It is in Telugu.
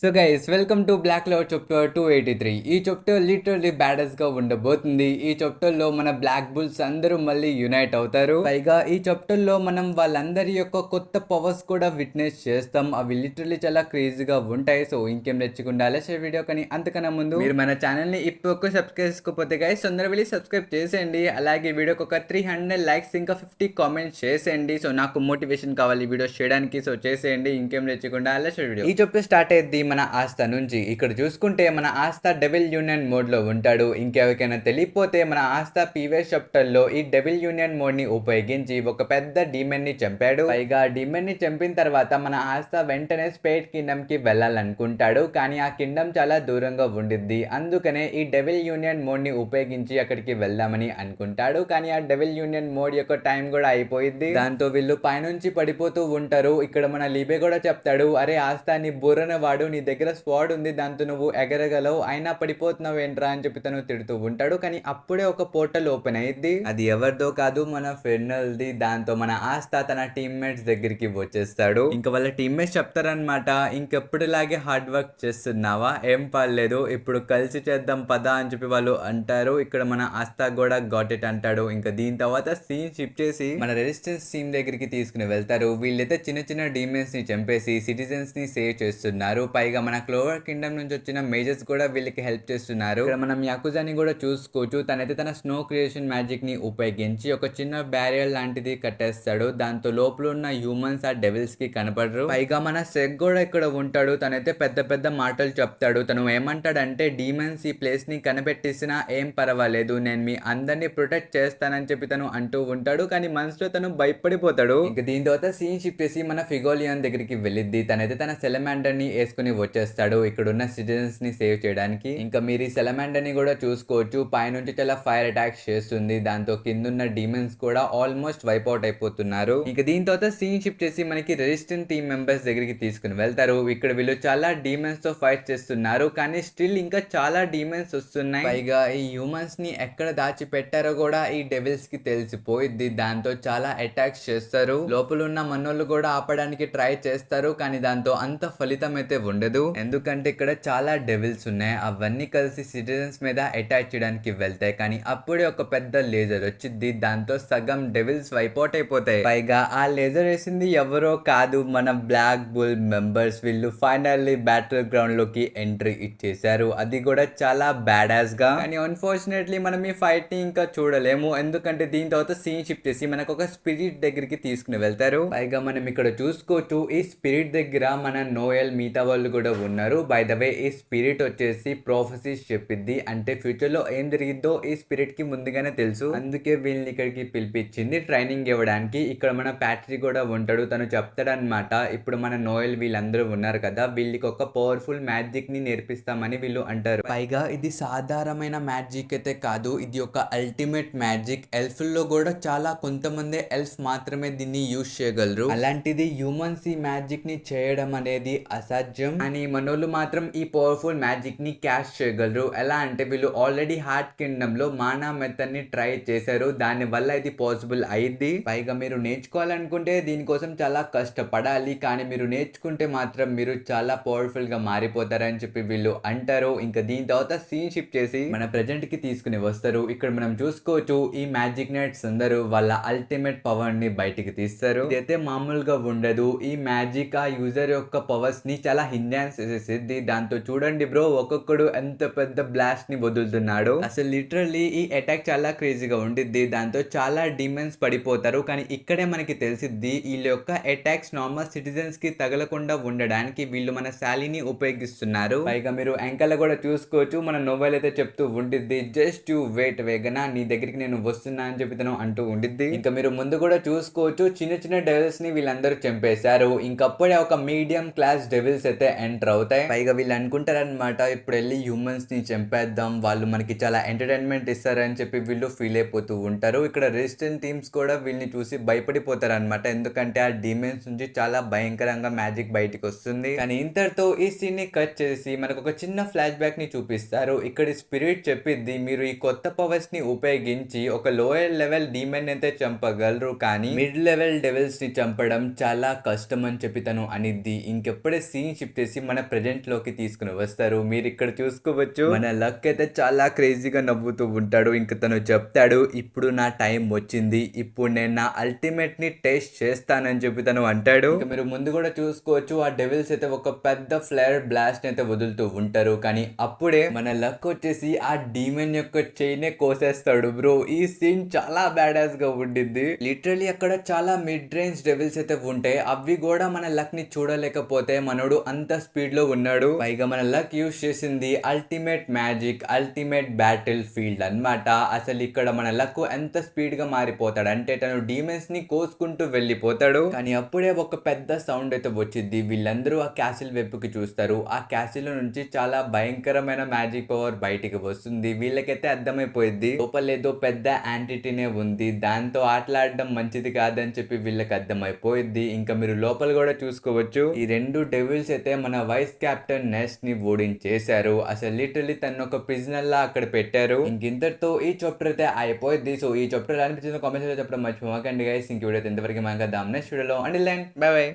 So guys welcome to black cloud chapter 283. ఈ చాప్టర్ లిటరల్లీ బ్యాడెస్ గా ఉండబోతుంది. ఈ చాప్టర్ లో మన బ్లాక్ బుల్స్ అందరూ మళ్ళీ యునైట్ అవుతారు. పైగా ఈ చాప్టర్ లో మనం వాళ్ళందరి యొక్క కొత్త పవర్స్ కూడా విట్నెస్ చేస్తాం. అవి లిటరల్లీ చాలా క్రేజీగా ఉంటాయి. సో ఇంకేం తెచ్చుకుండా లేచే వీడియో కానీ అంతకన్నా ముందు మీరు మన ఛానల్ ని ఇప్పుడు సబ్స్క్రైబ్ చేసుకోకపోతే గైస్ తొందరగా వెళ్ళి సబ్స్క్రైబ్ చేసేయండి. అలాగే వీడియోకి ఒక 300 లైక్స్ ఇంకా 50 కామెంట్స్ చేసేయండి. సో నాకు మోటివేషన్ కావాలి వీడియోస్ చేయడానికి. సో చేసేయండి. ఇంకేం తెచ్చుకుండా లేచే వీడియో. ఈ చాప్టర్ స్టార్ట్ అయ్యింది మన ఆస్థ నుంచి. ఇక్కడ చూసుకుంటే మన ఆస్థ డెవిల్ యూనియన్ మోడ్ లో ఉంటాడు. ఇంకెవరికైనా తెలియపోతే మన ఆస్థ ప్రీవియస్ చాప్టర్ లో ఈ డెవిల్ యూనియన్ మోడ్ ని ఉపయోగించి ఒక పెద్ద డీమన్ ని చంపాడు. పైగా డీమన్ ని చంపిన తర్వాత మన ఆస్థ వెంటనే స్పేట్ కింగ్డమ్ కి వెళ్ళాలనుకుంటాడు. కానీ ఆ కింగ్డమ్ చాలా దూరంగా ఉండిద్ది. అందుకనే ఈ డెవిల్ యూనియన్ మోడ్ ని ఉపయోగించి అక్కడికి వెళ్దామని అనుకుంటాడు. కానీ ఆ డెవిల్ యూనియన్ మోడ్ యొక్క టైం కూడా అయిపోయింది. దాంతో వీళ్ళు పైనుంచి పడిపోతూ ఉంటారు. ఇక్కడ మన లీబే కూడా చెప్తాడు, అరే ఆస్థ నీ బుర్రన వాడు, నీ దగ్గర స్వాడ్ ఉంది, దాంతో నువ్వు ఎగరగలవు, అయినా పడిపోతున్నావు ఏంట్రా అని చెప్పి తను తిడుతూ ఉంటాడు. కానీ అప్పుడే ఒక పోర్టల్ ఓపెన్ అయ్యింది. అది ఎవరిదో కాదు, మన ఫెర్నల్ది. దాంతో మన ఆస్థ తన టీమ్మేట్స్ దగ్గరికి వచ్చేస్తాడు. ఇంకా వాళ్ళ టీమ్మేట్స్ చెప్తారనమాట, ఇంకెప్పుడులాగే హార్డ్ వర్క్ చేస్తున్నావా, ఏం పర్లేదు, ఇప్పుడు కలిసి చేద్దాం పదా అని చెప్పి వాళ్ళు అంటారు. ఇక్కడ మన ఆస్థ కూడా గాట్ ఇట్ అంటాడు. ఇంకా దీని తర్వాత సీన్ షిఫ్ట్ చేసి మన రెసిస్టెన్స్ టీమ్ దగ్గరికి తీసుకుని వెళ్తారు. వీళ్ళైతే చిన్న చిన్న డీమెన్స్ ని చంపేసి సిటిజన్స్ ని సేవ్ చేస్తున్నారు. పైగా మన క్లోవర్ కింగ్డమ్ నుంచి వచ్చిన మేజర్స్ కూడా వీళ్ళకి హెల్ప్ చేస్తున్నారు. ఇక్కడ మనం యాకుజాని కూడా చూసుకోవచ్చు. తనైతే తన స్నో క్రియేషన్ మ్యాజిక్ ని ఉపయోగించి ఒక చిన్న బ్యారియర్ లాంటిది కట్టేస్తాడు. దాంతో లోపల ఉన్న హ్యూమన్స్ ఆ డెవిల్స్ కి కనపడరు. పైగా మన సెగ్ కూడా ఇక్కడ ఉంటాడు. తనైతే పెద్ద పెద్ద మాటలు చెప్తాడు. తను ఏమంటాడంటే, డీమన్స్ ఈ ప్లేస్ ని కనిపెట్టేసినా ఏం పర్వాలేదు, నేను మీ అందరినీ ప్రొటెక్ట్ చేస్తానని చెప్పి తను అంటూ ఉంటాడు. కానీ మనసులో తను భయపడిపోతాడు. ఇంకా దీని తర్వాత సీన్ షిఫ్ట్ చేసి మన ఫిగోలియన్ దగ్గరికి వెళ్ళిద్ది. తనైతే తన సెలమాండర్ ని వేసుకుని వచ్చేస్తాడు ఇక్కడ ఉన్న సిటిజన్స్ ని సేవ్ చేయడానికి. ఇంకా మీరు ఈ సెలమాండర్ ని కూడా చూసుకోవచ్చు. పైనుంచి చాలా ఫైర్ అటాక్స్ చేస్తుంది. దాంతో కిందున్న డీమన్స్ కూడా ఆల్మోస్ట్ వైప్ అవుట్ అయిపోతున్నారు. ఇంకా దీని తర్వాత సీన్ షిఫ్ట్ చేసి మనకి రెసిస్టెంట్ టీమ్ మెంబర్స్ దగ్గరికి తీసుకుని వెళ్తారు. ఇక్కడ వీళ్ళు చాలా డీమన్స్ తో ఫైట్ చేస్తున్నారు. కానీ స్టిల్ ఇంకా చాలా డీమన్స్ వస్తున్నాయి. పైగా ఈ హ్యూమన్స్ ని ఎక్కడ దాచి పెట్టారో కూడా ఈ డెవిల్స్ కి తెలిసిపోయిద్ది. దాంతో చాలా అటాక్స్ చేస్తారు. లోపల ఉన్న మనోళ్ళు కూడా ఆపడానికి ట్రై చేస్తారు. కానీ దాంతో అంత ఫలితం అయితే ఉండదు. ఎందుకంటే ఇక్కడ చాలా డెవిల్స్ ఉన్నాయి. అవన్నీ కలిసి సిటిజన్స్ మీద అటాక్ చేయడానికి వెళ్తాయి. కానీ అప్పుడే ఒక పెద్ద లేజర్ వచ్చింది. దాంతో సగం డెవిల్స్ వైపౌట్ అయిపోతాయి. పైగా ఆ లేజర్ వేసింది ఎవరో కాదు, మన బ్లాక్ బుల్ మెంబర్స్. వీళ్ళు ఫైనల్లీ బ్యాటిల్ గ్రౌండ్ లోకి ఎంట్రీ ఇచ్చేసారు. అది కూడా చాలా బ్యాడాస్ గా. కానీ అన్ఫార్చునేట్లీ మనం ఈ ఫైట్ ని ఇంకా చూడలేము. ఎందుకంటే దీని తర్వాత సీన్ షిఫ్ట్ చేసి మనకు ఒక స్పిరిట్ దగ్గరికి తీసుకుని వెళ్తారు. పైగా మనం ఇక్కడ చూసుకోవచ్చు, ఈ స్పిరిట్ దగ్గర మన నోయల్ మిగతా వాళ్ళు కూడా ఉన్నారు. బై ద వే ఈ స్పిరిట్ వచ్చేసి ప్రొఫెసీస్ చెప్పిద్ది. అంటే ఫ్యూచర్ లో ఏం జరిగిద్దో ఈ స్పిరిట్ కి ముందుగానే తెలుసు. అందుకే వీళ్ళని ఇక్కడికి పిలిపించింది ట్రైనింగ్ ఇవ్వడానికి. ఇక్కడ మన ప్యాట్రీ కూడా ఉంటాడు. తను చెప్తాడనమాట, ఇప్పుడు మన నోయల్ వీళ్ళందరూ ఉన్నారు కదా, వీళ్ళకి ఒక పవర్ఫుల్ మ్యాజిక్ ని నేర్పిస్తామని వీళ్ళు అంటారు. పైగా ఇది సాధారణమైన మ్యాజిక్ అయితే కాదు, ఇది ఒక అల్టిమేట్ మ్యాజిక్. ఎల్ఫ్ లో కూడా చాలా కొంతమంది ఎల్ఫ్ మాత్రమే దీన్ని యూజ్ చేయగలరు. అలాంటిది హ్యూమన్స్ ఈ మ్యాజిక్ ని చేయడం అనేది అసాధ్యం. అని మనోళ్ళు మాత్రం ఈ పవర్ఫుల్ మ్యాజిక్ ని క్యాష్ చేయగలరు. ఎలా అంటే వీళ్ళు ఆల్రెడీ హార్ట్ కింగ్డమ్ లో మానా మెథడ్ ని ట్రై చేశారు. దాని వల్ల ఇది పాసిబుల్ అయింది. పైగా మీరు నేర్చుకోవాలనుకుంటే దీనికోసం చాలా కష్టపడాలి. కానీ మీరు నేర్చుకుంటే మాత్రం మీరు చాలా పవర్ఫుల్ గా మారిపోతారని చెప్పి వీళ్ళు అంటారు. ఇంకా దీని తర్వాత సీన్ షిఫ్ట్ చేసి మన ప్రెజెంట్ కి తీసుకుని వస్తారు. ఇక్కడ మనం చూసుకోవచ్చు, ఈ మ్యాజిక్ నైట్స్ అందరూ వాళ్ళ అల్టిమేట్ పవర్ ని బయటికి తీస్తారు. ఇదైతే మామూలుగా ఉండదు. ఈ మ్యాజిక్ ఆ యూజర్ యొక్క పవర్స్ ని చాలా హిన్యాన్స్ చేసేసిద్ది. దాంతో చూడండి బ్రో, ఒక్కొక్కడు ఎంత పెద్ద బ్లాస్ట్ ని వదులుతున్నాడు. అసలు లిటరల్లీ ఈ అటాక్ చాలా క్రేజీగా ఉండిద్ది. దాంతో చాలా డిమెన్స్ పడిపోతారు. కానీ ఇక్కడే మనకి తెలిసిద్ది, వీళ్ళ యొక్క అటాక్స్ నార్మల్ సిటిజన్స్ కి తగలకుండా ఉండడానికి వీళ్ళు మన శాలీని ఉపయోగిస్తున్నారు. పైగా మీరు యాంకల్ కూడా చూసుకోవచ్చు, మన నోవెల్ అయితే చెప్తూ ఉండిద్ది, జస్ట్ యు వెయిట్ వేగనా, నీ దగ్గరికి నేను వస్తున్నా అని చెప్పి తను అంటూ ఉండిద్ది. ఇంకా మీరు ముందు కూడా చూసుకోవచ్చు, చిన్న చిన్న డెవిల్స్ ని వీళ్ళందరూ చంపేశారు. ఇంకప్పుడే ఒక మీడియం క్లాస్ డెవిల్స్ అయితే ఎంటర్ అవుతాయి. పైగా వీళ్ళు అనుకుంటారనమాట, ఇప్పుడు వెళ్ళి హ్యూమన్స్ ని చంపేద్దాం, వాళ్ళు మనకి చాలా ఎంటర్టైన్మెంట్ ఇస్తారని చెప్పి వీళ్ళు ఫీల్ అయిపోతూ ఉంటారు. ఇక్కడ రెసిస్టెంట్ టీమ్స్ కూడా వీళ్ళని చూసి భయపడిపోతారు అనమాట. ఎందుకంటే ఆ డీమెన్స్ నుంచి చాలా భయంకరంగా మ్యాజిక్ బయటికి వస్తుంది. కానీ ఇంతటితో ఈ సీన్ ని కట్ చేసి మనకు ఒక చిన్న ఫ్లాష్ బ్యాక్ ని చూపిస్తారు. ఇక్కడ స్పిరిట్ చెప్పిద్ది, మీరు ఈ కొత్త పవర్స్ ని ఉపయోగించి ఒక లోయర్ లెవెల్ డీమెన్ అయితే చంపగలరు, కానీ మిడ్ లెవెల్ డెవిల్స్ ని చంపడం చాలా కష్టం అని చెప్పి తను అనిద్ది. ఇంకెప్పుడే సీన్ షిఫ్ట్ వచ్చేసి మన ప్రెజెంట్ లోకి తీసుకుని వస్తారు. మీరు ఇక్కడ చూసుకోవచ్చు మన లక్ అయితే చాలా క్రేజీగా నవ్వుతూ ఉంటాడు. ఇంక తను చెప్తాడు, ఇప్పుడు నా టైం వచ్చింది, ఇప్పుడు నేను నా అల్టిమేట్ ని టేస్ట్ చేస్తానని చెప్పి తను అంటాడు. ఇక మీరు ముందు కూడా చూసుకోవచ్చు, ఆ డెవిల్స్ అయితే ఒక పెద్ద ఫ్లేర్ బ్లాస్ట్ అయితే వదులుతూ ఉంటారు. కానీ అప్పుడే మన లక్ వచ్చేసి ఆ డీమన్ యొక్క చైనే కోసేస్తాడు బ్రో. ఈ సీన్ చాలా బ్యాడాస్ గా ఉండింది. లిటరలీ అక్కడ చాలా మిడ్ రేంజ్ డెవిల్స్ అయితే ఉంటాయి. అవి కూడా మన లక్ ని చూడలేకపోతే మనోడు అంత స్పీడ్ లో ఉన్నాడు. పైగా మన లక్ యూస్ చేసింది ultimate magic, ultimate battle field అన్నమాట. అసలు ఇక్కడ మన లక్ ఎంత స్పీడ్ గా మారిపోతాడు అంటే తను డీమన్స్ ని కోసుకుంటూ వెళ్ళిపోతాడు. కానీ అప్పుడే ఒక పెద్ద సౌండ్ అయితే వచ్చింది. వీళ్ళందరూ ఆ క్యాసిల్ వైపుకి చూస్తారు. ఆ క్యాసిల్ నుంచి చాలా భయంకరమైన మ్యాజిక్ పవర్ బయటికి వస్తుంది. వీళ్ళకైతే అర్థమైపోయింది లోపల ఏదో పెద్ద యాంటిటీనే ఉంది, దాంతో ఆటలాడడం మంచిది కాదని చెప్పి వీళ్ళకి అర్థమైపోయింది. ఇంకా మీరు లోపల కూడా చూసుకోవచ్చు, ఈ రెండు డెవిల్స్ అయితే మన వైస్ కెప్టెన్ నెస్ట్ ని ఓడించేశారు. అసలు లిటరలీ తను ఒక ప్రిజనర్ లా అక్కడ పెట్టారు. ఇంతటితో ఈ చాప్టర్ అయితే అయిపోయింది. సో ఈ చాప్టర్ అనిపించిన కామెంట్స్ చెప్పడం మర్చిపోకండి గైస్. ఇంక వీడియో ఎంతవరకు మనకు నెక్స్ట్ వీడియోలో అండ్ బై బై.